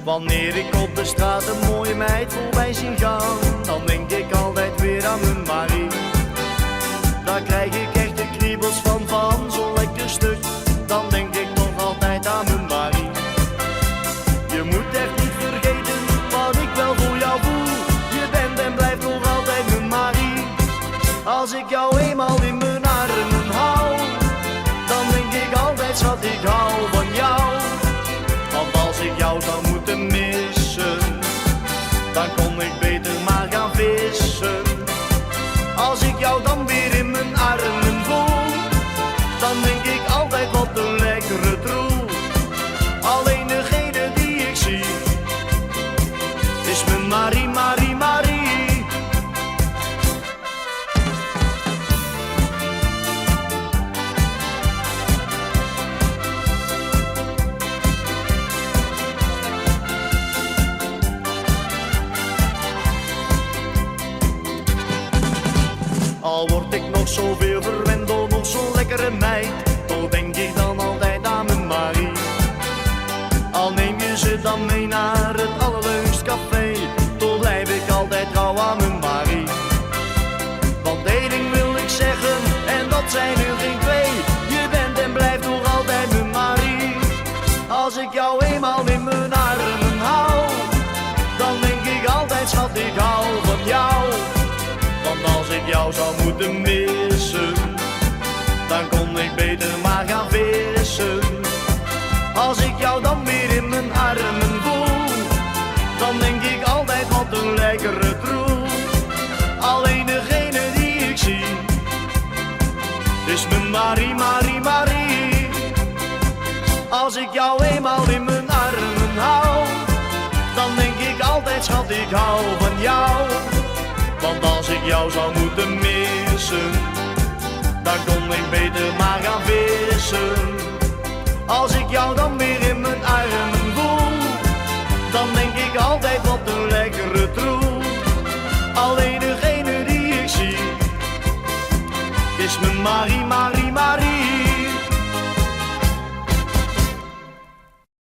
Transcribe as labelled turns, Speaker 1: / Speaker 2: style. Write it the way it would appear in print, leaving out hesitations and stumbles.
Speaker 1: Wanneer ik op de straat een mooie meid voorbij zie gaan, dan denk ik altijd weer aan mijn Marie. Daar krijg ik echt de kriebels van zo'n lekker stuk. Dan denk ik toch altijd aan mijn Marie. Je moet echt niet vergeten wat ik wel voor jou voel. Je bent en blijft nog altijd mijn Marie. Als ik jou eenmaal in mijn armen hou, dan denk ik altijd schat ik hou van jou. Want als ik jou zou moeten missen, dan kon ik beter maar gaan vissen. Als ik jou dan weer in mijn armen voel, dan denk ik altijd wat een lekkere troel. Alleen degene die ik zie, is mijn Marie, Marie, Marie. Al word ik nog zoveel verwend door nog zo'n lekkere meid, toch denk ik dan altijd aan mijn Marie. Al neem je ze dan mee naar het allerleukst café, toch blijf ik altijd trouw aan mijn Marie. Want één ding wil ik zeggen, en dat zijn er geen twee, je bent en blijft nog altijd mijn Marie. Als ik jou eenmaal in mijn armen hou, dan denk ik altijd schat ik hou van jou. Want als ik jou zou moeten missen, dan kon ik beter maar gaan vissen. Als ik jou dan weer in mijn armen voel, dan denk ik altijd wat een lekkere troel. Alleen degene die ik zie, is mijn Marie, Marie, Marie. Als ik jou eenmaal in mijn armen hou, dan denk ik altijd schat ik hou van jou. Want als ik jou zou moeten missen, dan kon ik beter maar gaan vissen. Als ik jou dan weer in mijn armen voel, dan denk ik altijd wat een